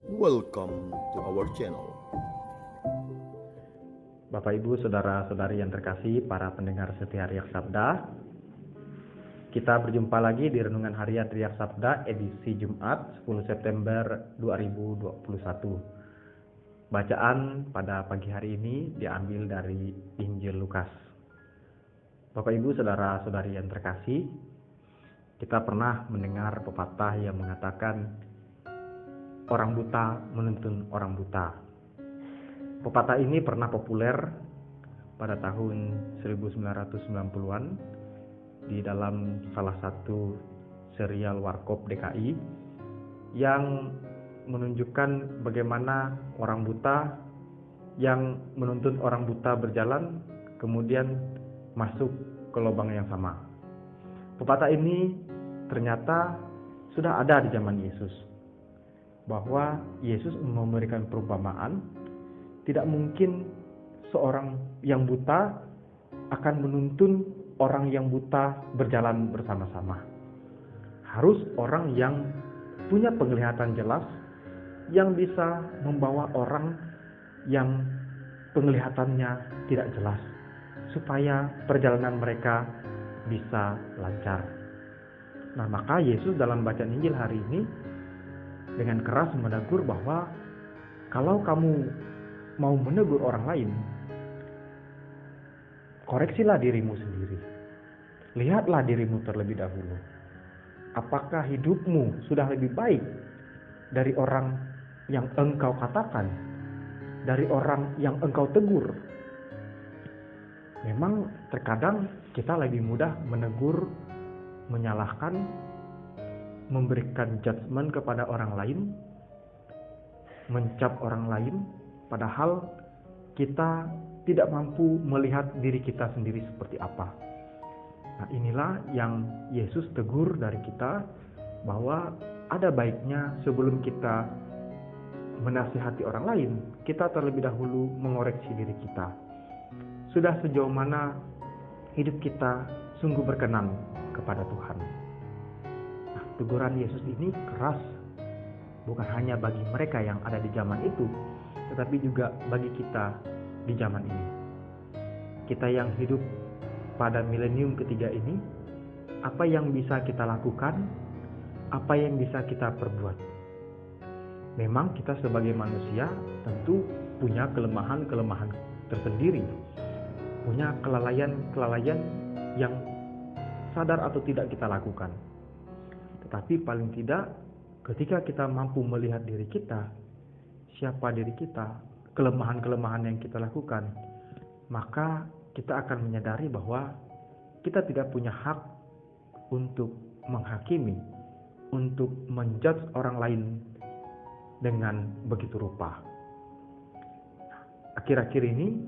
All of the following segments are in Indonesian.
Welcome to our channel. Bapak Ibu Saudara-saudari yang terkasih, para pendengar setia Riak Sabda, kita berjumpa lagi di Renungan Harian Riak Sabda edisi Jumat 10 September 2021. Bacaan pada pagi hari ini diambil dari Injil Lukas. Bapak Ibu Saudara-saudari yang terkasih, kita pernah mendengar pepatah yang mengatakan orang buta menuntun orang buta. Pepatah ini pernah populer pada tahun 1990-an di dalam salah satu serial Warkop DKI yang menunjukkan bagaimana orang buta yang menuntun orang buta berjalan kemudian masuk ke lubang yang sama. Pepatah ini ternyata sudah ada di zaman Yesus, bahwa Yesus memberikan perumpamaan tidak mungkin seorang yang buta akan menuntun orang yang buta berjalan bersama-sama. Harus orang yang punya penglihatan jelas, yang bisa membawa orang yang penglihatannya tidak jelas, supaya perjalanan mereka bisa lancar. Nah, maka Yesus dalam bacaan Injil hari ini dengan keras menegur bahwa kalau kamu mau menegur orang lain, koreksilah dirimu sendiri. Lihatlah dirimu terlebih dahulu. Apakah hidupmu sudah lebih baik dari orang yang engkau katakan, dari orang yang engkau tegur? Memang terkadang kita lebih mudah menegur, menyalahkan, memberikan judgement kepada orang lain, mencap orang lain, padahal kita tidak mampu melihat diri kita sendiri seperti apa. Nah, inilah yang Yesus tegur dari kita, bahwa ada baiknya sebelum kita menasihati orang lain, kita terlebih dahulu mengoreksi diri kita. Sudah sejauh mana hidup kita sungguh berkenan kepada Tuhan. Nah, teguran Yesus ini keras, bukan hanya bagi mereka yang ada di zaman itu, tetapi juga bagi kita di zaman ini. Kita yang hidup pada milenium ketiga ini, apa yang bisa kita lakukan, apa yang bisa kita perbuat? Memang kita sebagai manusia tentu punya kelemahan-kelemahan tersendiri, punya kelalaian-kelalaian yang sadar atau tidak kita lakukan. Tetapi paling tidak ketika kita mampu melihat diri kita, siapa diri kita, kelemahan-kelemahan yang kita lakukan, maka kita akan menyadari bahwa kita tidak punya hak untuk menghakimi, untuk menjudge orang lain dengan begitu rupa. Akhir-akhir ini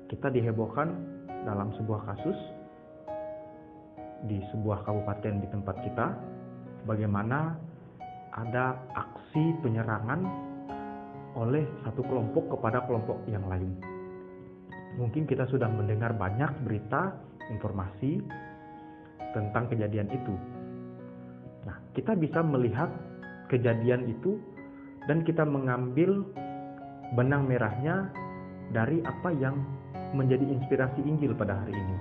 kita dihebohkan dalam sebuah kasus di sebuah kabupaten di tempat kita, bagaimana ada aksi penyerangan oleh satu kelompok kepada kelompok yang lain. Mungkin kita sudah mendengar banyak berita, informasi tentang kejadian itu. Nah, kita bisa melihat kejadian itu dan kita mengambil benang merahnya dari apa yang menjadi inspirasi Injil pada hari ini.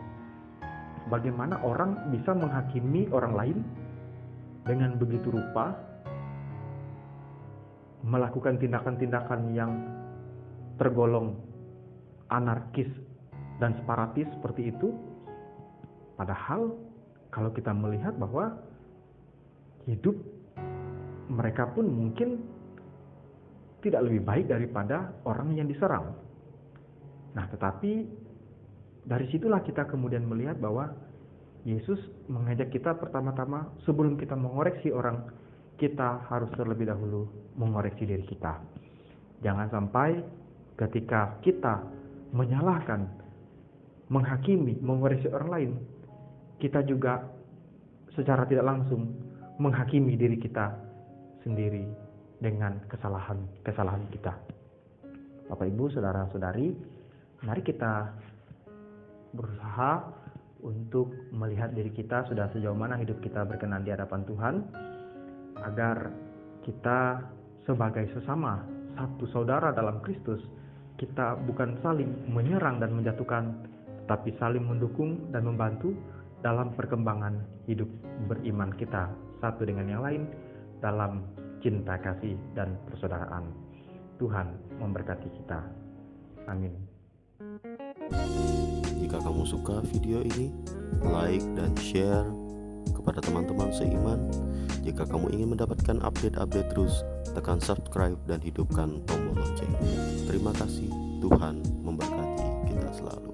Bagaimana orang bisa menghakimi orang lain dengan begitu rupa, melakukan tindakan-tindakan yang tergolong anarkis dan separatis seperti itu. Padahal kalau kita melihat bahwa hidup mereka pun mungkin tidak lebih baik daripada orang yang diserang. Nah, tetapi dari situlah kita kemudian melihat bahwa Yesus mengajak kita pertama-tama sebelum kita mengoreksi orang, kita harus terlebih dahulu mengoreksi diri kita. Jangan sampai ketika kita menyalahkan, menghakimi, mengoreksi orang lain, kita juga secara tidak langsung menghakimi diri kita sendiri dengan kesalahan kita. Bapak Ibu, saudara-saudari, mari kita berusaha untuk melihat diri kita sudah sejauh mana hidup kita berkenan di hadapan Tuhan, agar kita sebagai sesama satu saudara dalam Kristus, kita bukan saling menyerang dan menjatuhkan, tetapi saling mendukung dan membantu dalam perkembangan hidup beriman kita satu dengan yang lain dalam cinta kasih dan persaudaraan. Tuhan memberkati kita. Amin. Jika kamu suka video ini, like dan share kepada teman-teman seiman. Jika kamu ingin mendapatkan update-update terus, tekan subscribe dan hidupkan tombol lonceng. Terima kasih, Tuhan memberkati kita selalu.